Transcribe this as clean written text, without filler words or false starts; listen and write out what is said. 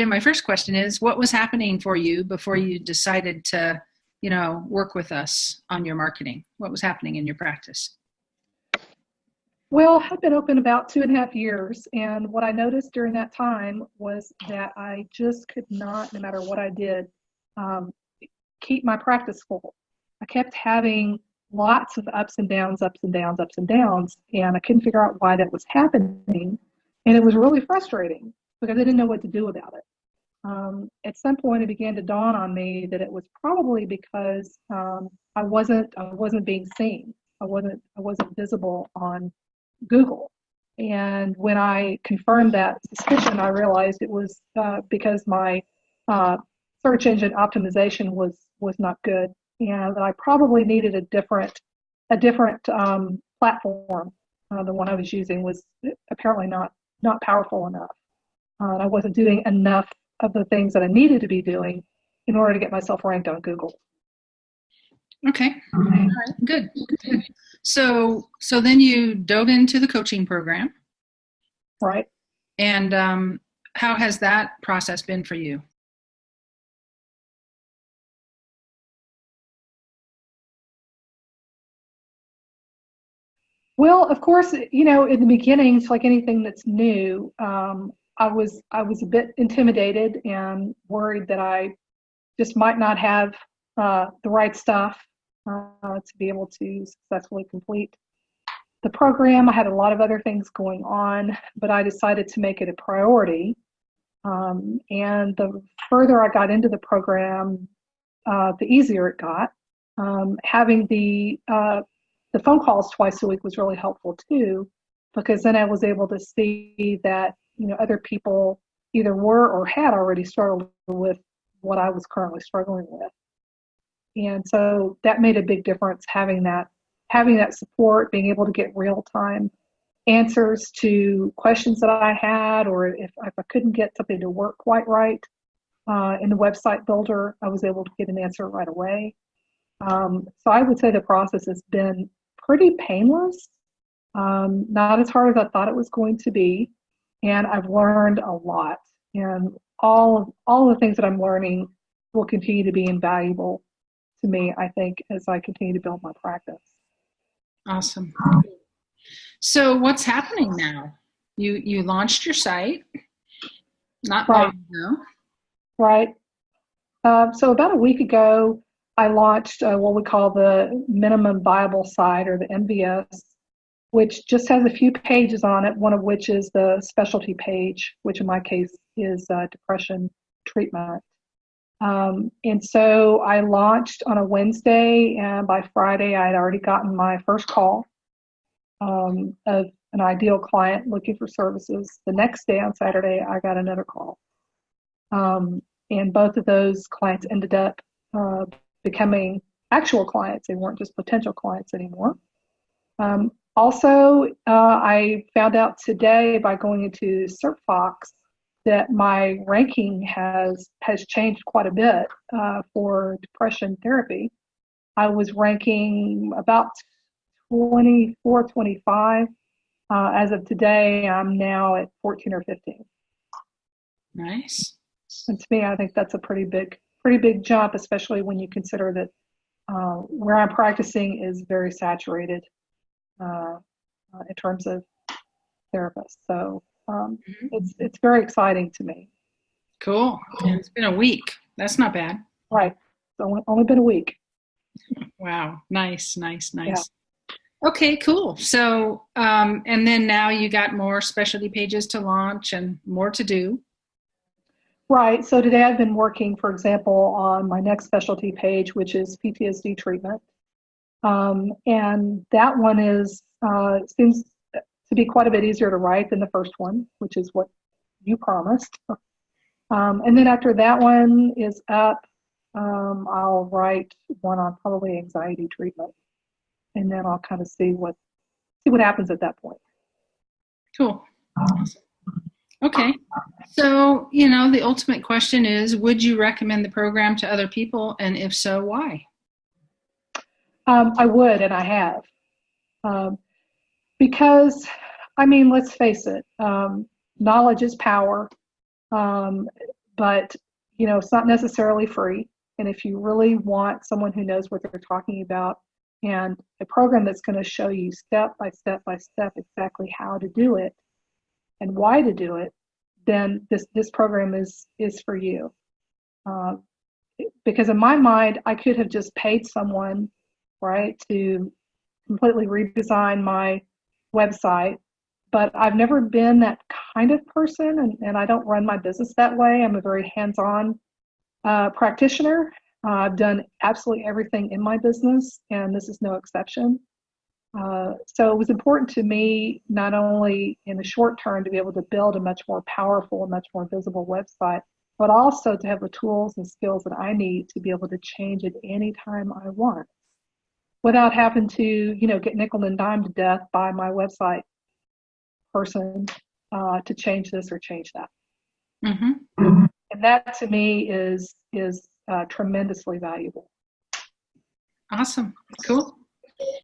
my first question is, what was happening for you before you decided to, work with us on your marketing? What was happening in your practice? Well, I've been open about 2.5 years, and what I noticed during that time was that I just could not, no matter what I did, um, keep my practice full. I kept having lots of ups and downs, ups and downs, ups and downs, and I couldn't figure out why that was happening, and it was really frustrating because I didn't know what to do about it. At some point, it began to dawn on me that it was probably because I wasn't being seen. I wasn't visible on Google. And when I confirmed that suspicion, I realized it was because my uh, search engine optimization was not good, and that I probably needed a different platform. The one I was using was apparently not powerful enough. I wasn't doing enough of the things that I needed to be doing in order to get myself ranked on Google. Okay. All right. Good. Good. So then you dove into the coaching program. Right. And how has that process been for you? Well, of course, in the beginning, it's like anything that's new. I was a bit intimidated and worried that I just might not have the right stuff to be able to successfully complete the program. I had a lot of other things going on, but I decided to make it a priority. And the further I got into the program, the easier it got. Having the phone calls twice a week was really helpful too, because then I was able to see that other people either were or had already struggled with what I was currently struggling with. And so that made a big difference, having that support, being able to get real time answers to questions that I had, or if I couldn't get something to work quite right in the website builder, I was able to get an answer right away. So I would say the process has been pretty painless, not as hard as I thought it was going to be, and I've learned a lot. And all the things that I'm learning will continue to be invaluable to me, I think, as I continue to build my practice. Awesome. So what's happening now? You launched your site not Right. long ago. Right. So about a week ago, I launched what we call the minimum viable site, or the MVS, which just has a few pages on it, one of which is the specialty page, which in my case is depression treatment. And so I launched on a Wednesday, and by Friday I had already gotten my first call of an ideal client looking for services. The next day, on Saturday, I got another call. And both of those clients ended up becoming actual clients. They weren't just potential clients anymore. Also, I found out today by going into SERPFOX that my ranking has changed quite a bit for depression therapy. I was ranking about 24, 25. As of today, I'm now at 14 or 15. Nice. And to me, I think that's a pretty big jump, especially when you consider that where I'm practicing is very saturated in terms of therapists. So it's very exciting to me. Cool. And it's been a week. That's not bad. Right. It's only been a week. Wow. Nice. Yeah. Okay, cool. So, and then now you got more specialty pages to launch and more to do. Right. So today I've been working, for example, on my next specialty page, which is PTSD treatment. And that one seems to be quite a bit easier to write than the first one, which is what you promised. And then after that one is up, I'll write one on probably anxiety treatment, and then I'll kind of see what happens at that point. Cool. Awesome. Okay. So, the ultimate question is, would you recommend the program to other people? And if so, why? I would, and I have. Because, let's face it, knowledge is power. But it's not necessarily free. And if you really want someone who knows what they're talking about and a program that's going to show you step by step by step exactly how to do it and why to do it, then this program is for you. Uh, because in my mind, I could have just paid someone, right, to completely redesign my website, but I've never been that kind of person, and I don't run my business that way. I'm a very hands-on practitioner. I've done absolutely everything in my business, and this is no exception. So it was important to me, not only in the short term, to be able to build a much more powerful and much more visible website, but also to have the tools and skills that I need to be able to change it anytime I want without having to, get nickel and dime to death by my website person to change this or change that. Mm-hmm. And that to me is tremendously valuable. Awesome. Cool.